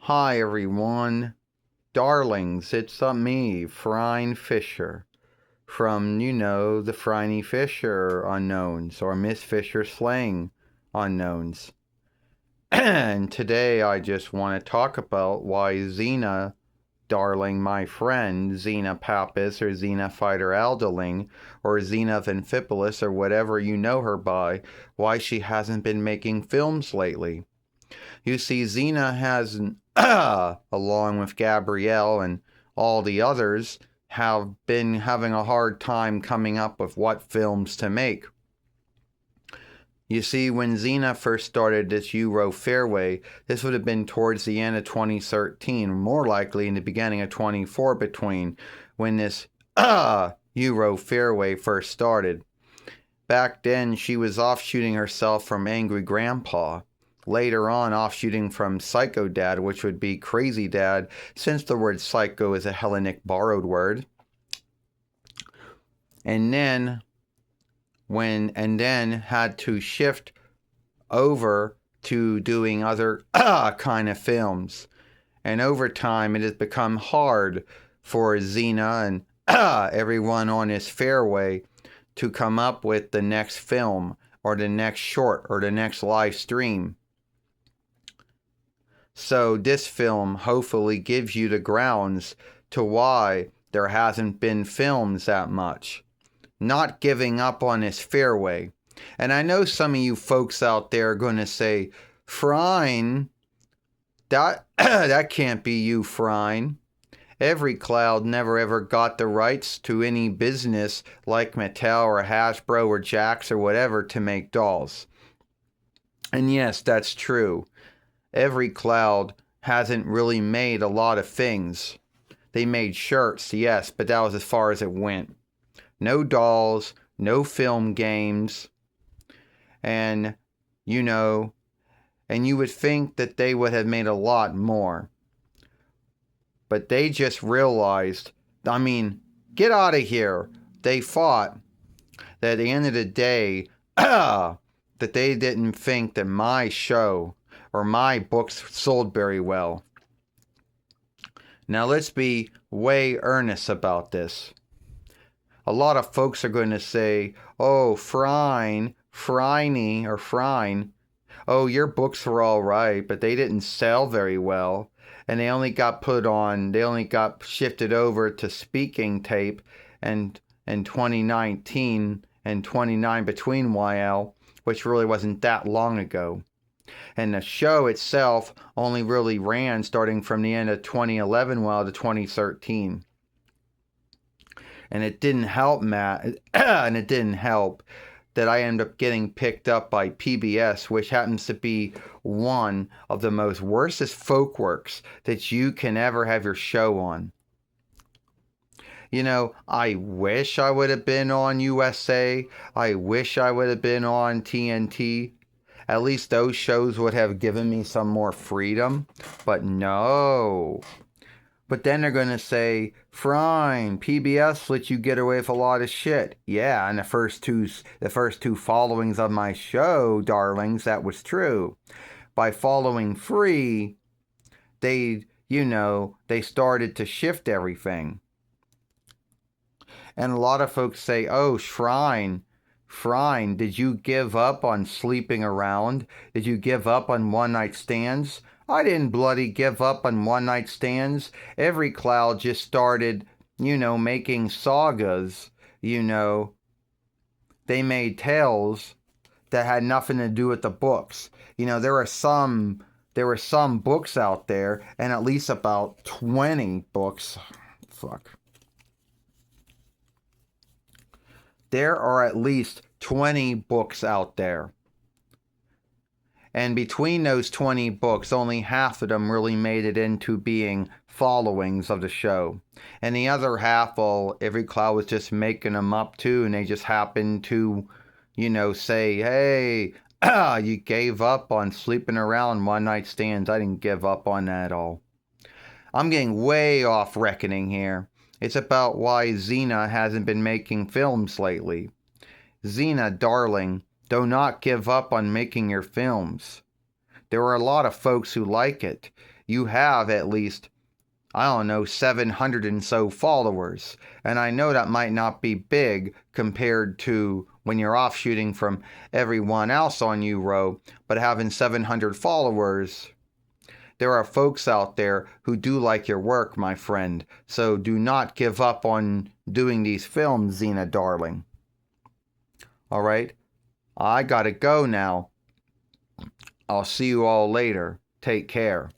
Hi everyone, darlings, it's me, Phryne Fisher, from, the Phryne Fisher unknowns, or Miss Fisher slang unknowns. And today I just want to talk about why Xena, darling, my friend, Xena Pappas, or Xena Fighter Aldeling, or Xena Amphipolis, or whatever you know her by, why she hasn't been making films lately. You see, Xena has, along with Gabrielle and all the others, have been having a hard time coming up with what films to make. You see, when Xena first started this Euro Fairway, this would have been towards the end of 2013, more likely in the beginning of 24 between when this Euro Fairway first started. Back then, she was offshooting herself from Angry Grandpa. Later on, offshooting from Psycho Dad, which would be Crazy Dad, since the word psycho is a Hellenic borrowed word. And then had to shift over to doing other kind of films. And over time, it has become hard for Xena and everyone on this fairway to come up with the next film or the next short or the next live stream. So this film hopefully gives you the grounds to why there hasn't been films that much. Not giving up on this fairway. And I know some of you folks out there are going to say, Phryne, that can't be you, Phryne. Every Cloud never ever got the rights to any business like Mattel or Hasbro or Jax or whatever to make dolls. And yes, that's true. Every Cloud hasn't really made a lot of things. They made shirts, yes, but that was as far as it went. No dolls, no film games, and, and you would think that they would have made a lot more. But they just realized, get out of here. They thought that at the end of the day, that they didn't think that my show or my books sold very well. Now let's be way earnest about this. A lot of folks are going to say, oh, Phryne, oh, your books were all right, but they didn't sell very well. And they only got shifted over to speaking tape and in 2019 and 29 between YL, which really wasn't that long ago. And the show itself only really ran starting from the end of 2011 to 2013. And it didn't help, and it didn't help that I ended up getting picked up by PBS, which happens to be one of the most worstest folk works that you can ever have your show on. I wish I would have been on USA. I wish I would have been on TNT. At least those shows would have given me some more freedom. But no. But then they're going to say, Phryne, PBS let you get away with a lot of shit. Yeah, and the first two followings of my show, darlings, that was true. By following free, they started to shift everything. And a lot of folks say, oh, Phryne, did you give up on sleeping around? Did you give up on one-night stands? I didn't bloody give up on one-night stands. Every Cloud just started, making sagas, They made tales that had nothing to do with the books. There were some books out there, and at least about 20 books. There are at least 20 books out there. And between those 20 books, only half of them really made it into being followings of the show. And the other half, every Cloud was just making them up too, and they just happened to, say, hey, you gave up on sleeping around one-night stands. I didn't give up on that at all. I'm getting way off reckoning here. It's about why Xena hasn't been making films lately. Xena, darling, do not give up on making your films. There are a lot of folks who like it. you have at least, I don't know, 700 and so followers. And I know that might not be big compared to when you're offshooting from everyone else on Euro, but having 700 followers, there are folks out there who do like your work, my friend. So do not give up on doing these films, Xena darling. All right? I gotta go now. I'll see you all later. Take care.